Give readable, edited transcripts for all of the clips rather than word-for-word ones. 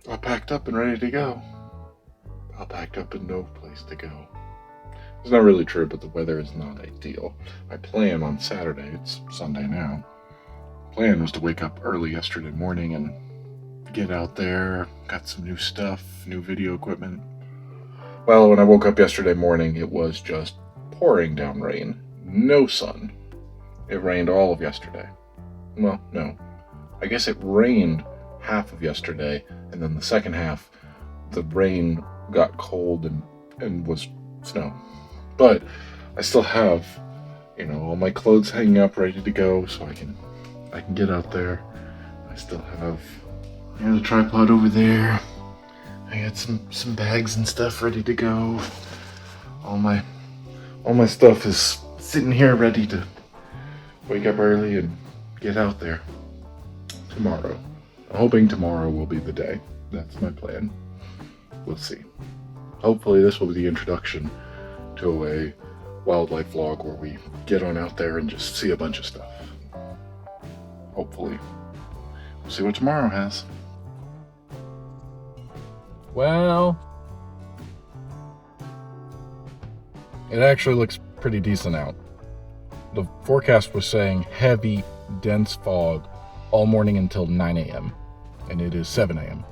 all packed up and ready to go. All packed up and no place to go. It's not really true, but the weather is not ideal. My plan on Saturday, it's Sunday now, plan was to wake up early yesterday morning and get out there, got some new stuff, new video equipment. Well, when I woke up yesterday morning, it was just pouring down rain. No sun. It rained all of yesterday. Well, no. I guess it rained half of yesterday, and then the second half, the rain got cold and was snow. But I still have, all my clothes hanging up ready to go, so I can get out there. I still have, the tripod over there. I got some bags and stuff ready to go. All my stuff is sitting here ready to wake up early and get out there tomorrow. I'm hoping tomorrow will be the day. That's my plan. We'll see. Hopefully this will be the introduction to a wildlife vlog where we get on out there and just see a bunch of stuff. Hopefully. We'll see what tomorrow has. Well, it actually looks pretty decent out. The forecast was saying heavy, dense fog all morning until 9 a.m. and it is 7 a.m.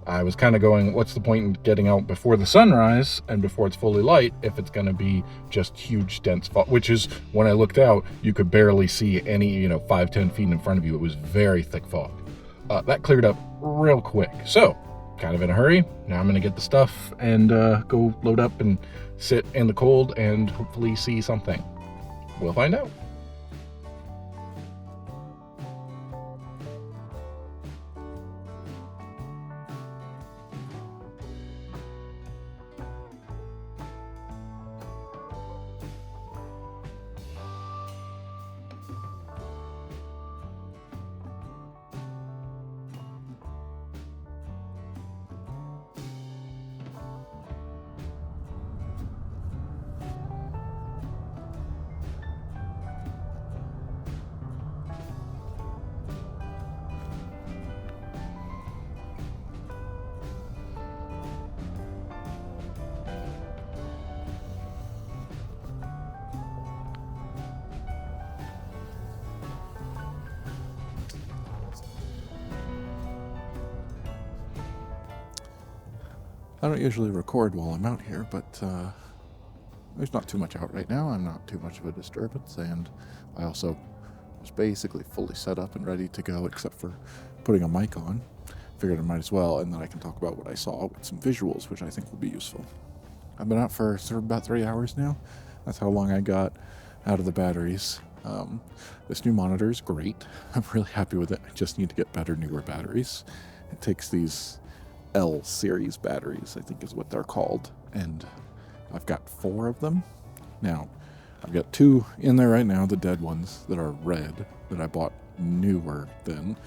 I was kind of going, what's the point in getting out before the sunrise and before it's fully light if it's going to be just huge, dense fog, which is, when I looked out, you could barely see any, 5-10 feet in front of you. It was very thick fog. That cleared up real quick. So, kind of in a hurry. Now I'm going to get the stuff and go load up and sit in the cold and hopefully see something. We'll find out. I don't usually record while I'm out here, but there's not too much out right now. I'm not too much of a disturbance, and I also was basically fully set up and ready to go except for putting a mic on. Figured I might as well, and then I can talk about what I saw with some visuals, which I think will be useful. I've been out for about 3 hours now. That's how long I got out of the batteries. This new monitor is great. I'm really happy with it. I just need to get better, newer batteries. It takes these L series batteries, I think is what they're called, and I've got 4 of them. Now, I've got 2 in there right now, the dead ones that are red, that I bought newer than.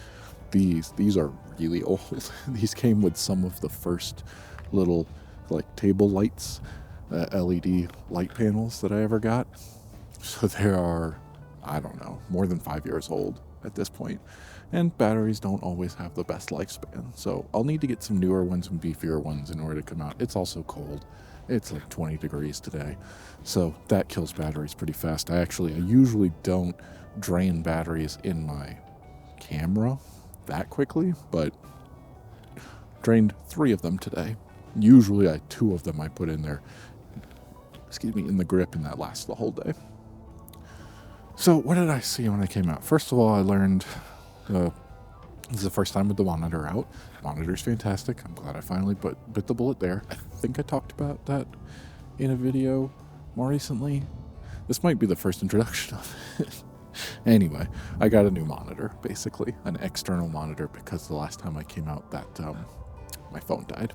These are really old. These came with some of the first little table lights, LED light panels that I ever got. So they are, I don't know, more than 5 years old at this point. And batteries don't always have the best lifespan. So I'll need to get some newer ones and beefier ones in order to come out. It's also cold. It's 20 degrees today. So that kills batteries pretty fast. I usually don't drain batteries in my camera that quickly, but drained 3 of them today. Usually 2 of them I put in there, in the grip, and that lasts the whole day. So what did I see when I came out? First of all, I learned this is the first time with the monitor out. Monitor's fantastic. I'm glad I finally bit the bullet there. I think I talked about that in a video more recently. This might be the first introduction of it. Anyway, I got a new monitor, basically. An external monitor, because the last time I came out that my phone died.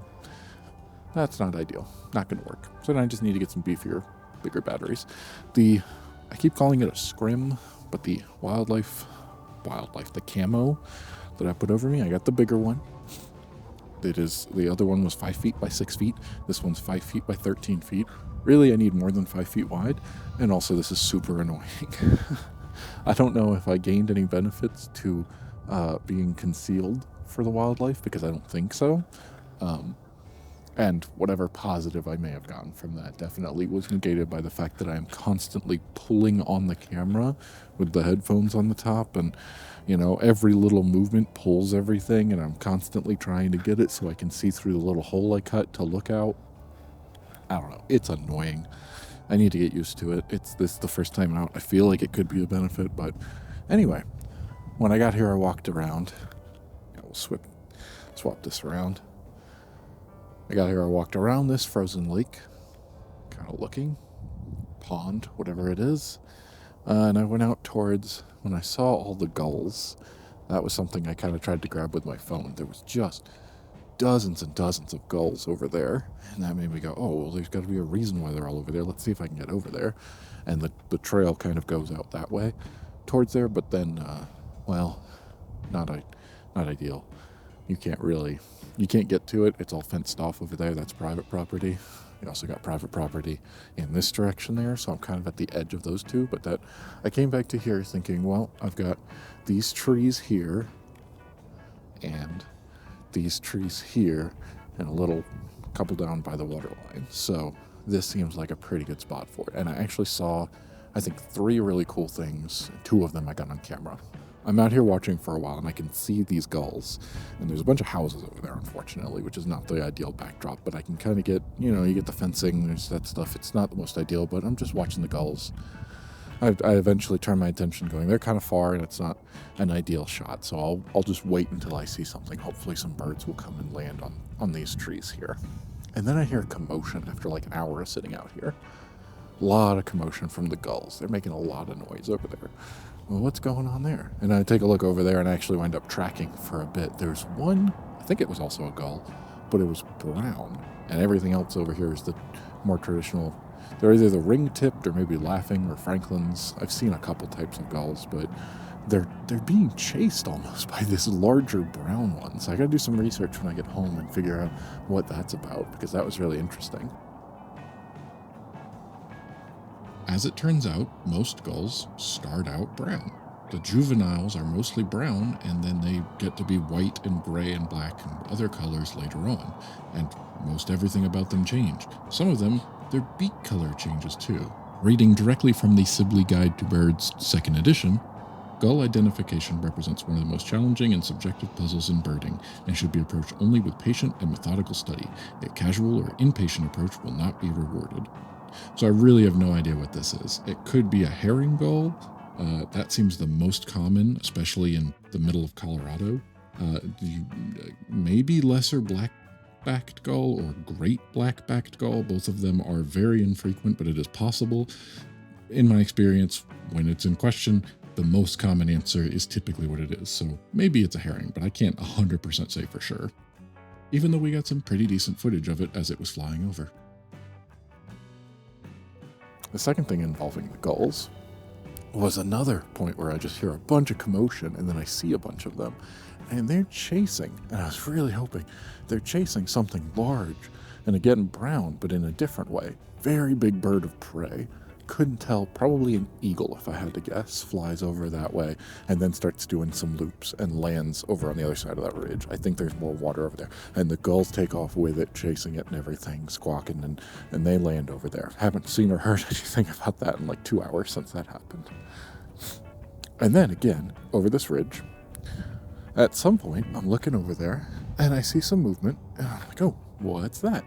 That's not ideal. Not going to work. So then I just need to get some beefier, bigger batteries. I keep calling it a scrim, but the wildlife, the camo that I put over me, I got the bigger one. The other one was 5 feet by 6 feet. This one's 5 feet by 13 feet. Really, I need more than 5 feet wide. And also, this is super annoying. I don't know if I gained any benefits to being concealed for the wildlife, because I don't think so. And whatever positive I may have gotten from that definitely was negated by the fact that I am constantly pulling on the camera with the headphones on the top, and every little movement pulls everything, and I'm constantly trying to get it so I can see through the little hole I cut to look out. I don't know. It's annoying. I need to get used to it. This is the first time out. I feel like it could be a benefit, but anyway, when I got here, I walked around. We'll swap this around. I got here, I walked around this frozen lake, kind of looking, pond, whatever it is, and I went out towards, when I saw all the gulls, that was something I kind of tried to grab with my phone. There was just dozens and dozens of gulls over there, and that made me go, oh, well, there's got to be a reason why they're all over there. Let's see if I can get over there. And the trail kind of goes out that way towards there, but then, not ideal. You can't get to it. It's all fenced off over there. That's private property. You also got private property in this direction there, so I'm kind of at the edge of those two. But I came back to here thinking, well, I've got these trees here and these trees here and a little couple down by the water line. So this seems like a pretty good spot for it. And I actually saw, I think, 3 really cool things. 2 of them I got on camera. I'm out here watching for a while, and I can see these gulls. And there's a bunch of houses over there, unfortunately, which is not the ideal backdrop. But I can kind of get, you get the fencing, there's that stuff. It's not the most ideal, but I'm just watching the gulls. I eventually turn my attention going, they're kind of far, and it's not an ideal shot. So I'll just wait until I see something. Hopefully some birds will come and land on these trees here. And then I hear commotion after like an hour of sitting out here. A lot of commotion from the gulls. They're making a lot of noise over there. Well, what's going on there? And I take a look over there and actually wind up tracking for a bit. There's one, I think it was also a gull, but it was brown. And everything else over here is the more traditional. They're either the ring-tipped or maybe laughing or Franklin's. I've seen a couple types of gulls, but they're being chased almost by this larger brown one. So I gotta do some research when I get home and figure out what that's about, because that was really interesting. As it turns out, most gulls start out brown. The juveniles are mostly brown, and then they get to be white and gray and black and other colors later on, and most everything about them change. Some of them, their beak color changes too. Reading directly from the Sibley Guide to Birds 2nd edition, gull identification represents one of the most challenging and subjective puzzles in birding, and should be approached only with patient and methodical study. A casual or impatient approach will not be rewarded. So I really have no idea what this is. It could be a herring gull. That seems the most common, especially in the middle of Colorado. Maybe lesser black-backed gull or great black-backed gull. Both of them are very infrequent, but it is possible. In my experience, when it's in question, the most common answer is typically what it is. So maybe it's a herring, but I can't 100% say for sure. Even though we got some pretty decent footage of it as it was flying over. The second thing involving the gulls was another point where I just hear a bunch of commotion, and then I see a bunch of them, and they're chasing, and I was really hoping they're chasing something large, and again brown, but in a different way. Very big bird of prey. Couldn't tell, probably an eagle if I had to guess, flies over that way and then starts doing some loops and lands over on the other side of that ridge. I think there's more water over there, and the gulls take off with it, chasing it and everything, squawking, and they land over there. Haven't seen or heard anything about that in like 2 hours since that happened. And then again, over this ridge, at some point, I'm looking over there and I see some movement, and I'm like, oh, what's that?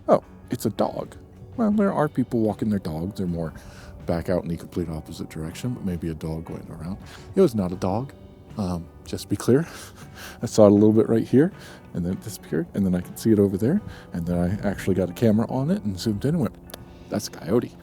Oh, it's a dog. Well, there are people walking their dogs. They're more back out in the complete opposite direction, but maybe a dog going around. It was not a dog. Just to be clear, I saw it a little bit right here, and then it disappeared, and then I could see it over there, and then I actually got a camera on it and zoomed in and went, that's a coyote.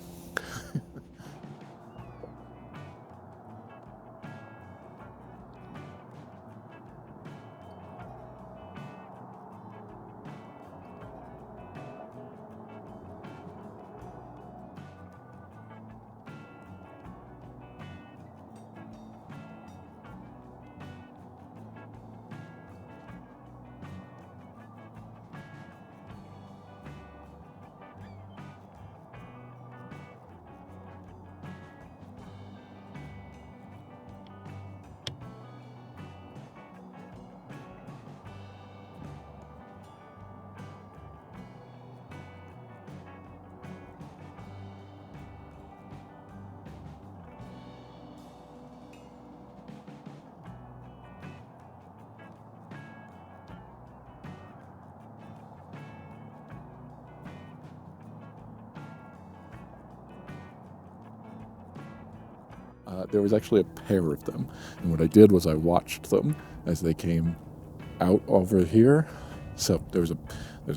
there was actually a pair of them. And what I did was I watched them as they came out over here. So there's a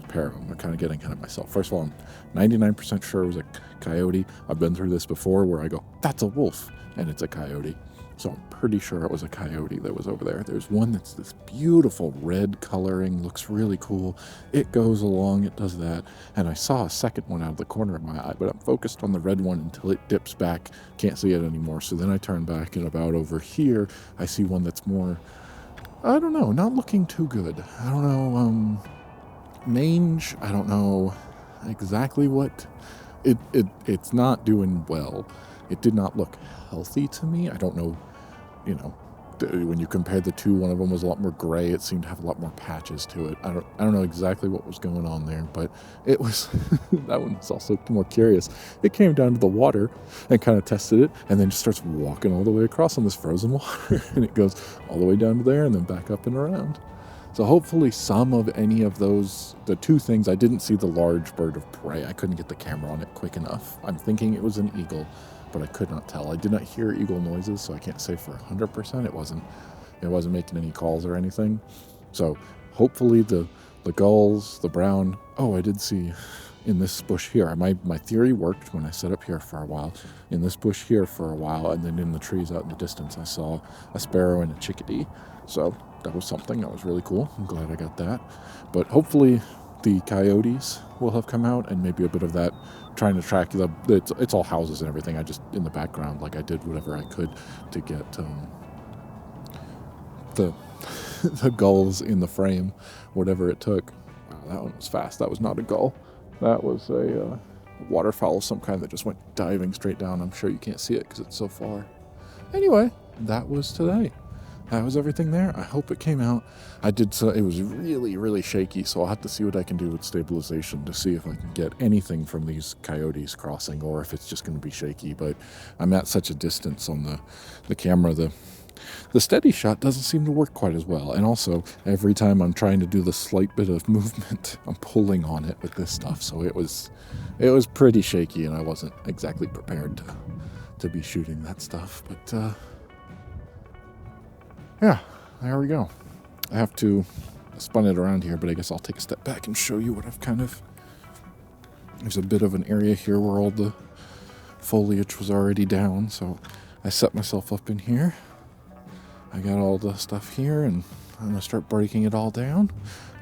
pair of them. I'm kind of getting ahead of myself. First of all, I'm 99% sure it was a coyote. I've been through this before where I go, that's a wolf, and it's a coyote. So I'm pretty sure it was a coyote that was over there. There's one that's this beautiful red coloring, looks really cool. It goes along, it does that. And I saw a second one out of the corner of my eye, but I'm focused on the red one until it dips back. Can't see it anymore. So then I turn back, and about over here, I see one that's more, I don't know, not looking too good. I don't know, mange, I don't know exactly what. It's not doing well. It did not look healthy to me. I don't know, when you compared the two, one of them was a lot more gray. It seemed to have a lot more patches to it. I don't know exactly what was going on there, but it was that one was also more curious. It came down to the water and kind of tested it, and then just starts walking all the way across on this frozen water, and it goes all the way down to there and then back up and around. So hopefully some of any of those, the two things, I didn't see the large bird of prey. I couldn't get the camera on it quick enough. I'm thinking it was an eagle, but I could not tell. I did not hear eagle noises, so I can't say for 100%. It wasn't making any calls or anything. So hopefully the gulls, the brown. Oh, I did see in this bush here. My theory worked when I set up here for a while. In this bush here for a while, and then in the trees out in the distance, I saw a sparrow and a chickadee. So that was something that was really cool. I'm glad I got that. But hopefully the coyotes will have come out, and maybe a bit of that trying to track it's all houses and everything. I just, in the background, like I did whatever I could to get the gulls in the frame, whatever it took. Wow, that one was fast. That was not a gull. That was a waterfowl of some kind that just went diving straight down. I'm sure you can't see it because it's so far. Anyway, that was today. That was everything there. I hope it came out. It was really, really shaky, so I'll have to see what I can do with stabilization to see if I can get anything from these coyotes crossing, or if it's just going to be shaky. But I'm at such a distance on the camera, the steady shot doesn't seem to work quite as well. And also, every time I'm trying to do the slight bit of movement, I'm pulling on it with this stuff. So it was pretty shaky, and I wasn't exactly prepared to be shooting that stuff. But yeah, there we go. I have to spun it around here, but I guess I'll take a step back and show you what I've there's a bit of an area here where all the foliage was already down, so I set myself up in here. I got all the stuff here, and I'm going to start breaking it all down,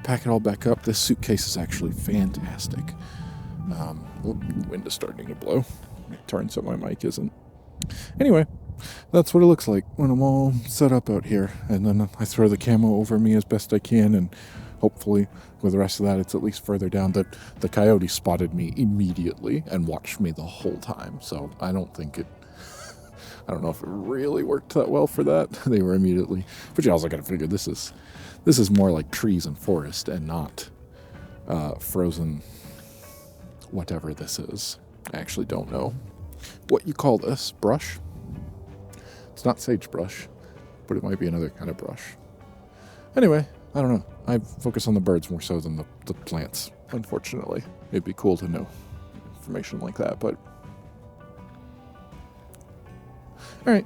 pack it all back up. This suitcase is actually fantastic. The wind is starting to blow. It turns so my mic isn't. Anyway, that's what it looks like when I'm all set up out here. And then I throw the camo over me as best I can, and hopefully with the rest of that, it's at least further down. That the coyote spotted me immediately and watched me the whole time. So I don't know if it really worked that well for that. They were immediately, but you also got to figure this is more like trees and forest and not frozen whatever this is. I actually don't know what you call this. Brush? It's not sagebrush, but it might be another kind of brush. Anyway, I don't know. I focus on the birds more so than the plants, unfortunately. It'd be cool to know information like that, but alright.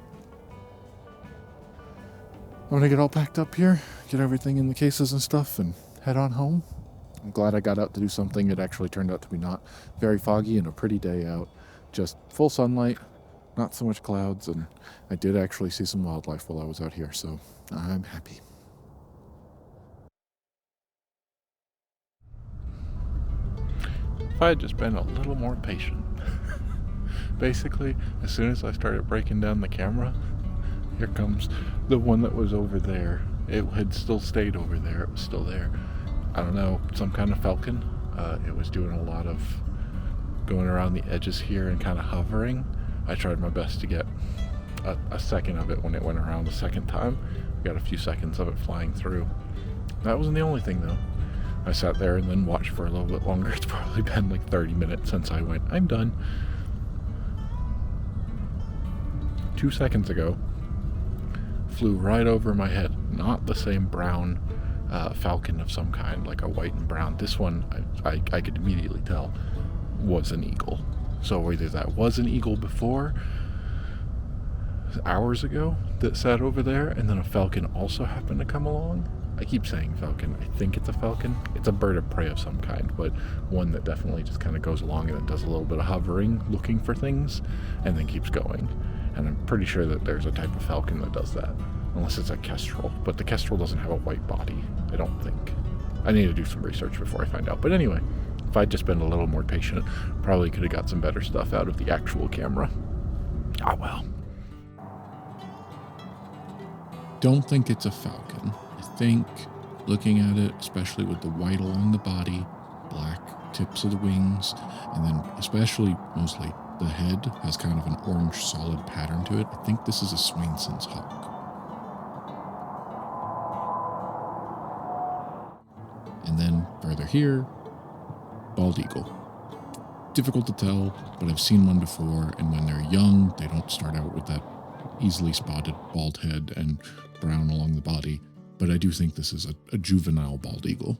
I'm gonna get all packed up here, get everything in the cases and stuff, and head on home. I'm glad I got out to do something. It actually turned out to be not very foggy and a pretty day out. Just full sunlight, not so much clouds, and I did actually see some wildlife while I was out here, so I'm happy. If I had just been a little more patient. Basically, as soon as I started breaking down the camera, here comes the one that was over there. It had still stayed over there. It was still there. I don't know, some kind of falcon. It was doing a lot of going around the edges here and kind of hovering. I tried my best to get a second of it when it went around the second time. We got a few seconds of it flying through. That wasn't the only thing though. I sat there and then watched for a little bit longer. It's probably been like 30 minutes since I went, I'm done. 2 seconds ago, flew right over my head. Not the same brown falcon of some kind, like a white and brown. This one, I could immediately tell was an eagle. So either that was an eagle before, hours ago that sat over there, and then a falcon also happened to come along. I keep saying falcon. I think it's a falcon. It's a bird of prey of some kind, but one that definitely just kind of goes along and then does a little bit of hovering, looking for things, and then keeps going. And I'm pretty sure that there's a type of falcon that does that, unless it's a kestrel. But the kestrel doesn't have a white body, I don't think. I need to do some research before I find out. But anyway, if I'd just been a little more patient, probably could have got some better stuff out of the actual camera. Ah, well. Don't think it's a falcon. I think, looking at it, especially with the white along the body, black tips of the wings, and then especially, mostly, the head has kind of an orange solid pattern to it. I think this is a Swainson's hawk. And then further here, bald eagle. Difficult to tell, but I've seen one before, and when they're young, they don't start out with that easily spotted bald head and brown along the body, but I do think this is a juvenile bald eagle.